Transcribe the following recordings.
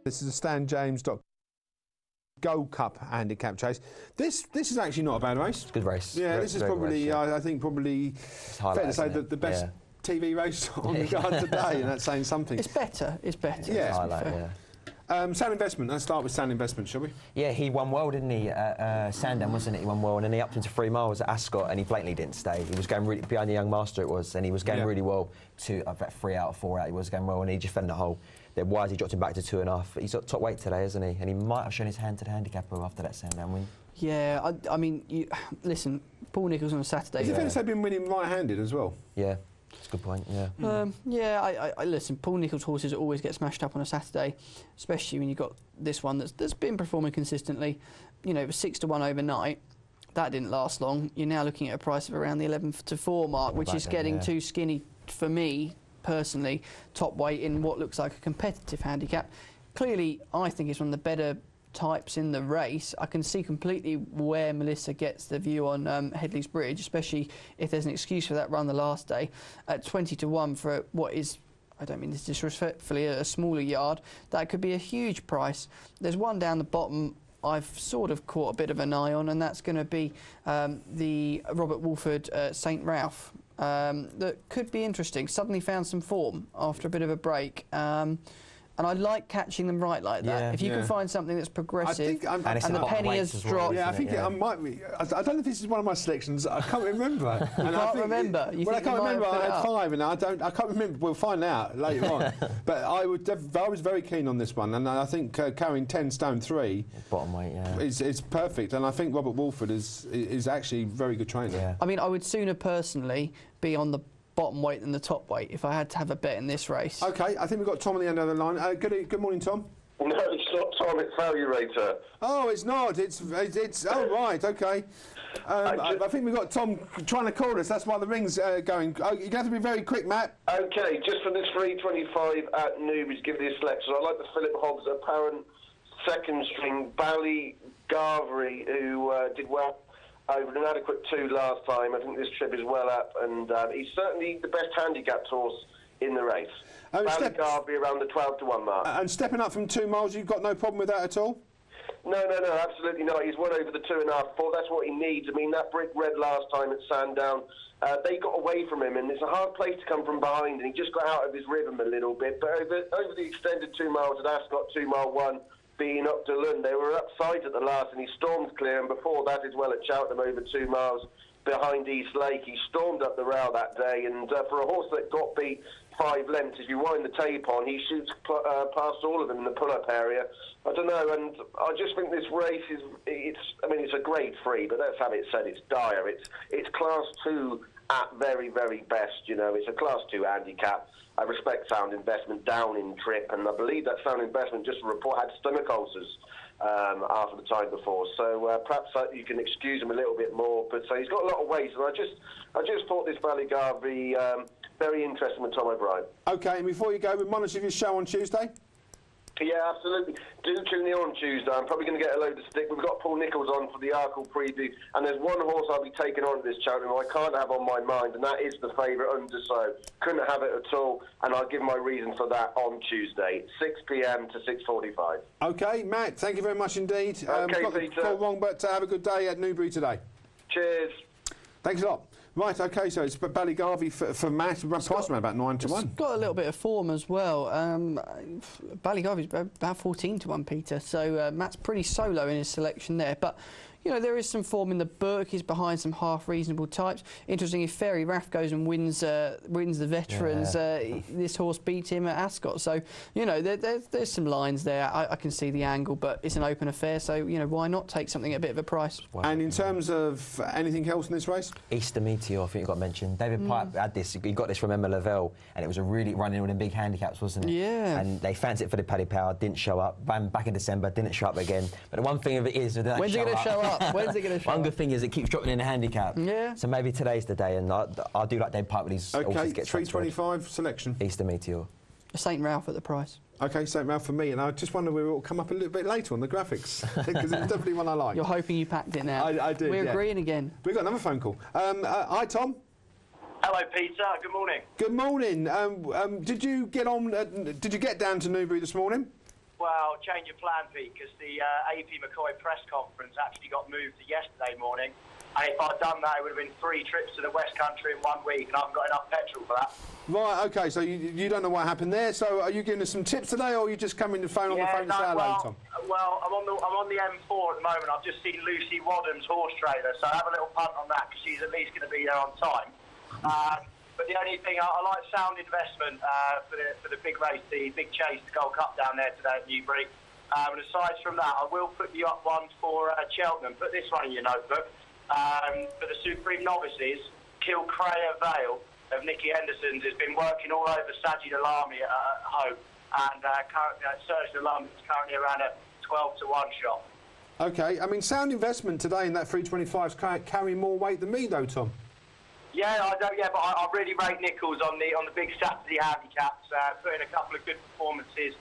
This is a Stan James Gold Cup handicap chase. This is actually not a bad race. It's a good race. Yeah, this is probably, I think, probably fair to say that the best TV race on the card today, and that's saying something. It's better. It's better. Yeah. Highlight, Sound Investment. Let's start with Sound Investment, shall we? Yeah, he won well, didn't he? Sandown, wasn't it? He won well, and then he upped into 3 miles at Ascot, and he blatantly didn't stay. He was going really behind the young master, it was, and he was going really well. About 3 out of 4 out, he was going well, and he just fell in the hole. Then why has he dropped him back to 2.5? He's got top weight today, isn't he? And he might have shown his hand to the handicapper after that Sandown win. Yeah, I mean, listen, Paul Nicholls on a Saturday. Is it fair to say been winning right-handed as well? Yeah. That's a good point, yeah. I listen, Paul Nicholls' horses always get smashed up on a Saturday, especially when you've got this one that's been performing consistently. You know, it was 6 to 1 overnight. That didn't last long. You're now looking at a price of around the 11 to 4 mark, which is getting too skinny for me, personally. Top weight in what looks like a competitive handicap. Clearly, I think it's one of the better types in the race. I can see completely where Melissa gets the view on Headley's Bridge, especially if there's an excuse for that run the last day. At 20 to 1 for what is, I don't mean this disrespectfully, a smaller yard, that could be a huge price. There's one down the bottom I've sort of caught a bit of an eye on, and that's going to be the Robert Walford St Ralph. That could be interesting. Suddenly found some form after a bit of a break. And I like catching them right like that. Yeah, if you can find something that's progressive and the penny has dropped. Yeah, I think it might be. I don't know if this is one of my selections. I can't remember. You can't remember? Well, I can't remember. I had 5, and I can't remember. We'll find out later on. But I was very keen on this one, and I think carrying 10 stone 3 bottom weight, is perfect. And I think Robert Walford is actually a very good trainer. Yeah. I mean, I would sooner personally be on the bottom weight than the top weight if I had to have a bet in this race. Okay, I think we've got Tom on the end of the line. Good morning, Tom. No, it's not Tom, it's Valuator. Oh, it's not. It's oh, right, okay. I think we've got Tom trying to call us. That's why the ring's going. Oh, you're going to have to be very quick, Matt. Okay, just from this 325 at Newbury's, give me a selection. I like the Philip Hobbs apparent second string, Ballygarvery, who did well over an inadequate 2 last time. I think this trip is well up, and he's certainly the best handicapped horse in the race. Ballygarvery around the 12 to 1 mark. And stepping up from 2 miles, you've got no problem with that at all? No, absolutely not. He's won over the 2.5, 4. That's what he needs. I mean, that brick red last time at Sandown, they got away from him, and it's a hard place to come from behind, and he just got out of his rhythm a little bit. But over the extended 2 miles at Ascot, 2 mile 1, being up to Lund, they were upside at the last, and he stormed clear. And before that, as well at Cheltenham, over 2 miles behind East Lake, he stormed up the rail that day. And for a horse that got beat 5 lengths, if you wind the tape on, he shoots past all of them in the pull-up area. I don't know, and I just think this race it's a grade 3, but let's have it said, it's dire. It's class 2 at very, very best. You know, it's a class 2 handicap. I respect Sound Investment down in trip, and I believe that Sound Investment just had stomach ulcers after the time before. So perhaps you can excuse him a little bit more. But he's got a lot of weight, and I just thought this Ballygarvery very interesting with Tom O'Brien. Okay, and before you go, we monitor your show on Tuesday. Yeah, absolutely. Do tune in on Tuesday. I'm probably going to get a load of stick. We've got Paul Nicholls on for the Arkle preview, and there's one horse I'll be taking on at this Cheltenham I can't have on my mind, and that is the favourite Underso. Couldn't have it at all, and I'll give my reason for that on Tuesday, 6 p.m. to 6:45. Okay, Matt, thank you very much indeed. Okay, got Peter. the call wrong, but have a good day at Newbury today. Cheers. Thanks a lot. Right, okay, so it's Ballygarvery for Matt. Price around about 9 to 1. It's got a little bit of form as well. Ballygarvery's about 14 to 1, Peter. So Matt's pretty solo in his selection there. But, you know, there is some form in the book. He's behind some half-reasonable types. Interesting, if Fairy Raff goes and wins the veterans, this horse beat him at Ascot. So, you know, there's some lines there. I can see the angle, but it's an open affair. So, you know, why not take something at a bit of a price? Wow. And in terms of anything else in this race? Easter Meteor, I think you got mentioned. David Pipe had this. He got this from Emma Lavelle, and it was a really running with them big handicaps, wasn't it? Yeah. And they fancied it for the Paddy Power, didn't show up. Back in December, didn't show up again. But the one thing of it is, when's it going to show up? When's it going to show up? One good thing is it keeps dropping in the handicap. Yeah. So maybe today's the day, and I do like David Pipe with his. Okay, 325 selection. Easter Meteor. St Ralph at the price. Okay, St Ralph for me, and I just wonder whether it will come up a little bit later on the graphics, because it's definitely one I like. You're hoping you packed it now. I did. We're agreeing again. We've got another phone call. Hi, Tom. Hello, Peter. Good morning. Good morning. Did you get down to Newbury this morning? Well, change of plan, Pete, because the AP McCoy press conference actually got moved to yesterday morning. And if I'd done that, it would have been 3 trips to the West Country in 1 week, and I haven't got enough petrol for that. Right, OK, so you don't know what happened there. So are you giving us some tips today, or are you just coming to phone on the phone to say hello, Tom? Well, I'm on the M4 at the moment. I've just seen Lucy Wadham's horse trailer, so I have a little punt on that because she's at least going to be there on time. But the only thing, I like sound investment for the big race, the big chase, the Gold Cup down there today at Newbury. And aside from that, I will put you up one for Cheltenham. Put this one in your notebook. For the Supreme Novices, Kilcrea Vale of Nicky Henderson's has been working all over Sajid Alami at home. And Serge Alami is currently around a 12 to 1 shot. OK, I mean, sound investment today in that 325's carrying more weight than me, though, Tom. Yeah, I don't. Yeah, but I really rate Nichols on the big Saturday handicaps. Put in a couple of good performances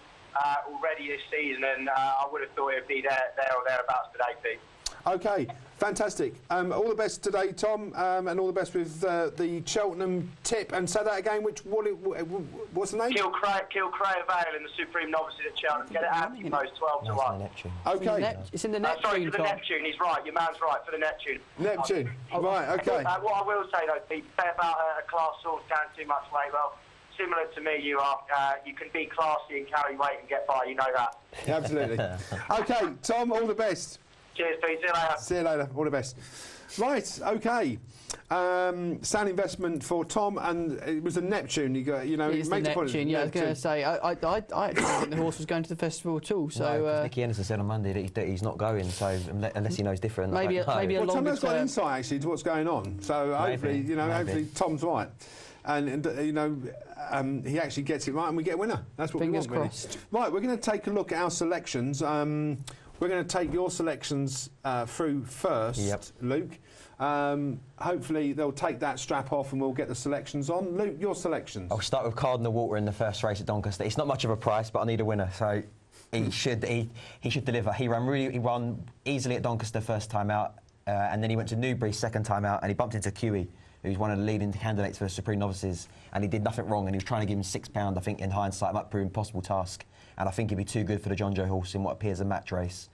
already this season, and I would have thought it'd be there or thereabouts today, Pete. OK, fantastic. All the best today, Tom, and all the best with the Cheltenham tip. And say that again. What's the name? Kilcrea Vale in the Supreme Novices at Cheltenham. Get it anti-post 12 to 1. OK. It's in the Neptune. Sorry, for the Neptune. He's right. Your man's right for the Neptune. Neptune. Right. OK. What I will say though, Pete, say about a class source down too much weight. Well, similar to me, you are. You can be classy and carry weight and get by. You know that. Absolutely. OK, Tom. All the best. Cheers, Pete. See you later. See you later. All the best. Right. OK. Sound investment for Tom, and it was a Neptune. He it's made the the point. Neptune. Yeah, I was going to say, I actually think the horse was going to the festival at all. So Nicky Henderson said on Monday that he's not going. So unless he knows different, maybe a Well, Tom longer has got term. insight actually to what's going on. So hopefully Tom's right, and he actually gets it right, and we get a winner. That's what Fingers we want. crossed. Really. Right, we're going to take a look at our selections. We're going to take your selections through first, Luke. Hopefully they'll take that strap off and we'll get the selections on. Luke, your selections. I'll start with Cardinal Water in the first race at Doncaster. It's not much of a price, but I need a winner, so he should deliver. He ran easily at Doncaster first time out, and then he went to Newbury second time out, and he bumped into QE, who's one of the leading candidates for the Supreme Novices, and he did nothing wrong, and he was trying to give him £6. I think in hindsight, it might prove an impossible task, and I think he'd be too good for the John Joe horse in what appears a match race.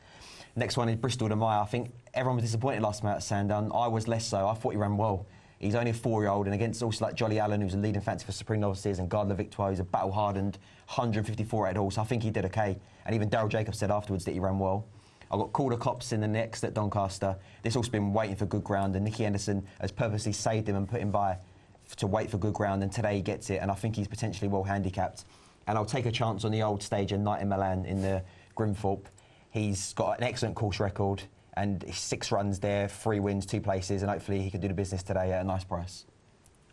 Next one is Bristol de Meyer. I think everyone was disappointed last night at Sandown. I was less so. I thought he ran well. He's only a 4-year-old, and against also like Jolly Allen, who's a leading fancy for Supreme Novices, and Garde La Victoire, who's a battle-hardened 154-rated horse. I think he did okay. And even Daryl Jacobs said afterwards that he ran well. I've got Calder Cops in the next at Doncaster. This horse has been waiting for good ground, and Nicky Henderson has purposely saved him and put him by to wait for good ground, and today he gets it, and I think he's potentially well handicapped. And I'll take a chance on the old stage at Night in Milan in the Grimthorpe. He's got an excellent course record, and 6 runs there, 3 wins, 2 places, and hopefully he can do the business today at a nice price.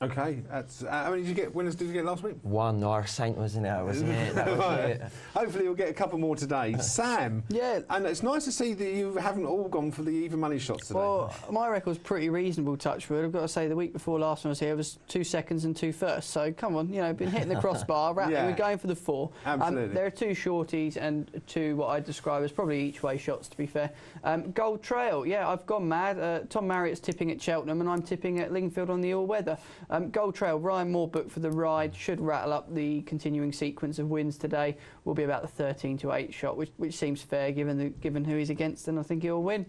OK, that's. How many winners did you get last week? 1, Irish Saint, wasn't it? That was it. Hopefully we'll get a couple more today. Sam. Yeah. And it's nice to see that you haven't all gone for the even money shots today. Well, my record's pretty reasonable, touchwood. I've got to say, the week before last when I was here, it was 2 seconds and 2 firsts. So come on, been hitting the crossbar. We're going for the 4. Absolutely. There are 2 shorties and 2 what I describe as probably each way shots, to be fair. Gold Trail, I've gone mad. Tom Marriott's tipping at Cheltenham, and I'm tipping at Lingfield on the all-weather. Gold Trail, Ryan Moore booked for the ride, should rattle up the continuing sequence of wins today. Will be about the 13 to 8 shot, which seems fair given who he's against, and I think he'll win.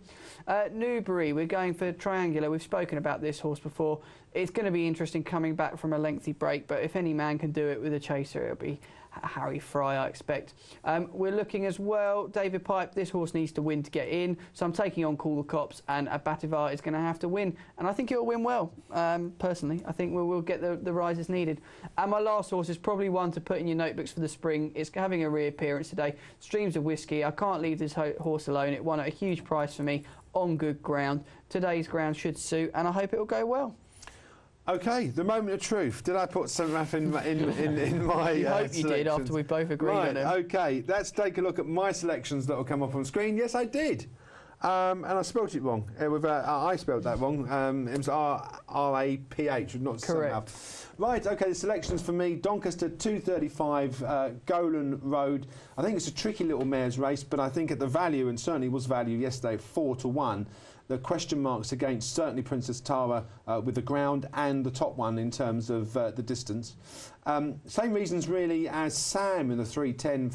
Newbury, we're going for Triangular. We've spoken about this horse before. It's going to be interesting coming back from a lengthy break, but if any man can do it with a chaser, it'll be Harry Fry, I expect. We're looking as well, David Pipe, this horse needs to win to get in, so I'm taking on Call the Cops, and Abativar is going to have to win, and I think he'll win well, personally. I think we'll get the rises needed. And my last horse is probably one to put in your notebooks for the spring. It's having a reappearance today, Streams of Whiskey. I can't leave this horse alone. It won at a huge price for me on good ground. Today's ground should suit, and I hope it will go well. OK, the moment of truth. Did I put something up in my I hope you did after we both agreed on it. OK, let's take a look at my selections that will come up on screen. Yes, I did. And I spelled it wrong. I spelled that wrong. It was R-A-P-H, not correct. Right, OK, the selections for me. Doncaster 235, Golan Road. I think it's a tricky little mare's race, but I think at the value, and certainly was value yesterday, 4 to 1. the question marks against certainly Princess Tara with the ground and the top one in terms of the distance. Same reasons really as Sam in the 3:10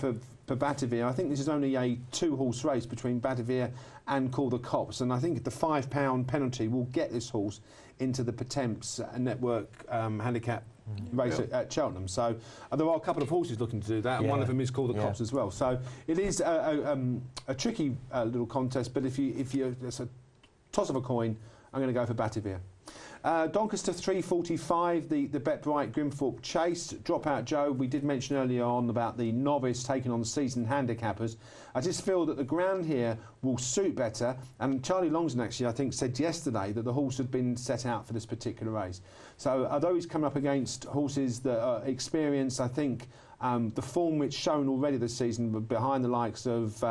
for Batavia. I think this is only a 2-horse race between Batavia and Call the Cops, and I think the £5 penalty will get this horse into the Patemps network handicap race at Cheltenham. So there are a couple of horses looking to do that, and one of them is Call the Cops as well. So it is a tricky little contest, but if it's a toss of a coin, I'm going to go for Batavia. Doncaster 3:45, the Bet Bright Grimthorpe Chase. Dropout Joe, we did mention earlier on about the novice taking on the seasoned handicappers. I just feel that the ground here will suit better, and Charlie Longson actually, I think, said yesterday that the horse had been set out for this particular race. So although he's come up against horses that are experienced, I think the form which shown already this season behind the likes of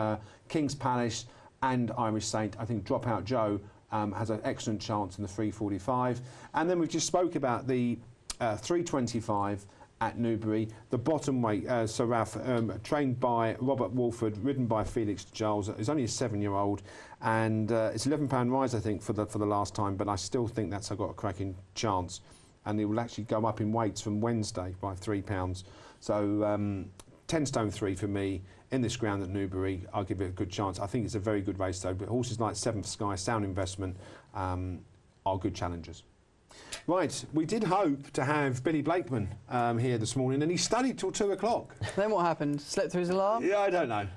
King's Palace and Irish Saint, I think Dropout Joe has an excellent chance in the 3:45. And then we've just spoke about the 3:25 at Newbury. The bottom weight, Sir Ralph, trained by Robert Walford, ridden by Felix Giles. He's only a 7-year-old, and it's £11 rise, I think, for the last time. But I still think that's got a cracking chance, and it will actually go up in weights from Wednesday by £3. So 10 stone 3 for me. In this ground at Newbury, I'll give it a good chance. I think it's a very good race, though. But horses like Seventh Sky, Sound Investment, are good challengers. Right, we did hope to have Billy Blakeman here this morning, and he studied till 2 o'clock. Then what happened? Slept through his alarm? Yeah, I don't know.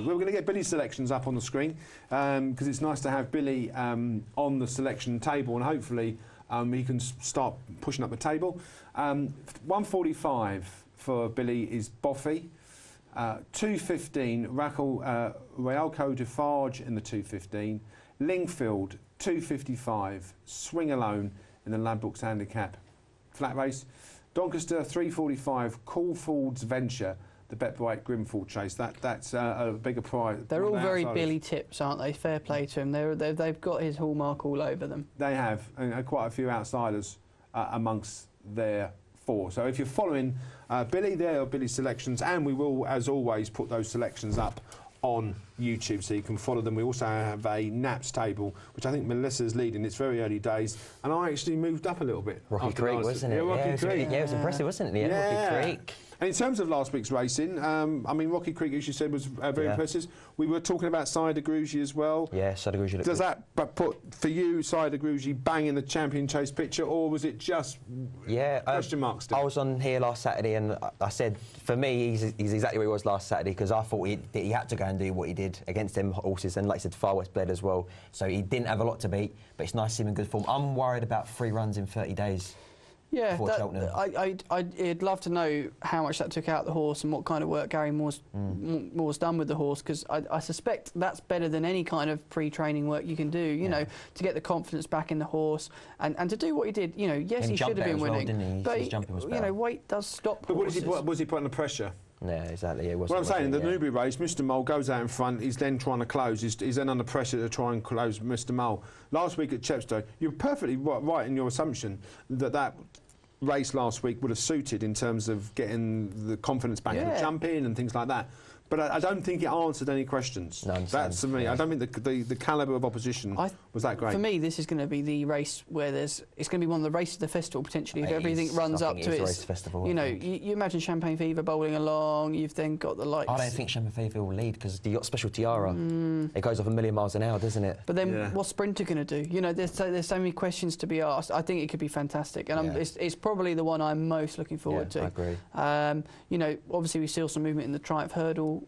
We're going to get Billy's selections up on the screen because it's nice to have Billy on the selection table, and hopefully he can start pushing up the table. 1:45 for Billy is Boffy. 2:15, Realco Defarge in the 2:15, Lingfield 2:55, Swing Alone in the Ladbrokes Handicap flat race, Doncaster 3:45, Caulfield's Venture, the Bet Bright Grimthorpe Chase. That's a bigger prize. They're all very Billy tips, aren't they? Fair play to him. They've got his hallmark all over them. They have, and quite a few outsiders amongst their 4. So if you're following Billy, there are Billy's selections, and we will, as always, put those selections up on YouTube so you can follow them. We also have a Naps table, which I think Melissa's leading. It's very early days, and I actually moved up a little bit. Rocky Creek, wasn't it? Yeah, Rocky Creek. Yeah, it was impressive, wasn't it? Yeah, Rocky Creek. And in terms of last week's racing, I mean, Rocky Creek, as you said, was very impressive. We were talking about Cider Grugy as well. Yeah, Cider Grugy. Does that put, for you, Cider Grugy bang in the champion chase picture, or was it just question marks still? I was on here last Saturday, and I said, for me, he's exactly where he was last Saturday, because I thought he had to go and do what he did against them horses, and like I said, Far West Bled as well. So he didn't have a lot to beat, but it's nice to see him in good form. I'm worried about 3 runs in 30 days. Yeah, I'd love to know how much that took out the horse and what kind of work Gary Moore's done with the horse, because I suspect that's better than any kind of pre-training work you can do, you know, to get the confidence back in the horse and to do what he did. You know, yes, he should have been winning, didn't he? but his jumping was better. You know, weight does stop But horses. was he put under pressure? Yeah, exactly. What I'm saying, in the Newbury race, Mr. Mole goes out in front, he's then trying to close, he's then under pressure to try and close Mr. Mole. Last week at Chepstow, you're perfectly right in your assumption that race last week would have suited in terms of getting the confidence back in the jump in and things like that. But I don't think it answered any questions. No, that's for me. I don't think the calibre of opposition was that great. For me, this is going to be the race where it's going to be one of the races of the festival potentially. If everything runs up to its festival, you know, you imagine Champagne Fever bowling along. You've then got the likes. I don't think Champagne Fever will lead because you got Special Tiara. It goes off 1,000,000 miles an hour, doesn't it? But then, what's Sprinter going to do? You know, there's so many questions to be asked. I think it could be fantastic, and it's probably the one I'm most looking forward to. I agree. You know, obviously we saw some movement in the Triumph Hurdle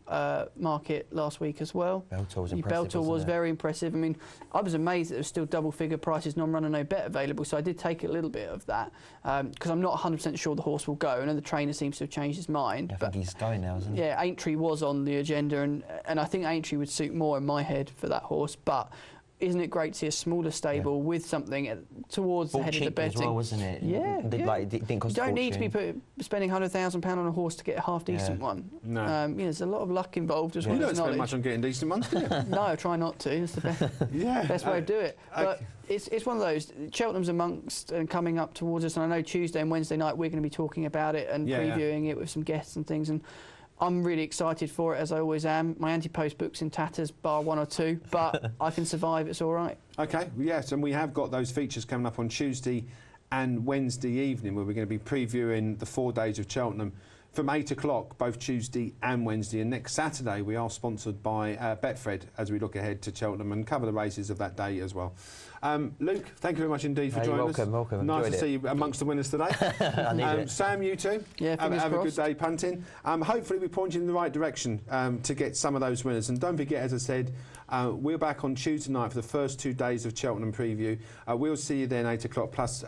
market last week as well. Beltor was impressive. Beltor was very impressive. I mean, I was amazed that there was still double-figure prices, non-runner, no bet available. So I did take a little bit of that because I'm not 100% sure the horse will go. I know the trainer seems to have changed his mind. I think he's going now, isn't he? Yeah, Aintree was on the agenda, and I think Aintree would suit more in my head for that horse, but. Isn't it great to see a smaller stable with something towards the head of the betting? As well, wasn't it? Yeah, Like, it didn't cost you don't need to be spending £100,000 on a horse to get a half-decent one. No. You know, there's a lot of luck involved as well. You don't spend much on getting decent ones, do you? No, I try not to. It's the best way to do it. But it's one of those. Cheltenham's amongst and coming up towards us, and I know Tuesday and Wednesday night we're going to be talking about it and previewing it with some guests and things. And I'm really excited for it, as I always am. My anti-post book's in tatters, bar 1 or 2, but I can survive, it's all right. OK, yes, and we have got those features coming up on Tuesday and Wednesday evening, where we're going to be previewing the 4 days of Cheltenham from 8 o'clock, both Tuesday and Wednesday. And next Saturday, we are sponsored by Betfred as we look ahead to Cheltenham and cover the races of that day as well. Luke, thank you very much indeed for joining us. Welcome. Nice to see you amongst the winners today. I need it. Sam, you too. Yeah, have a good day punting. Hopefully we point you in the right direction to get some of those winners. And don't forget, as I said, we're back on Tuesday night for the first 2 days of Cheltenham preview. We'll see you then 8 o'clock, plus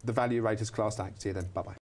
the Value Raters Class Act. See you then. Bye-bye.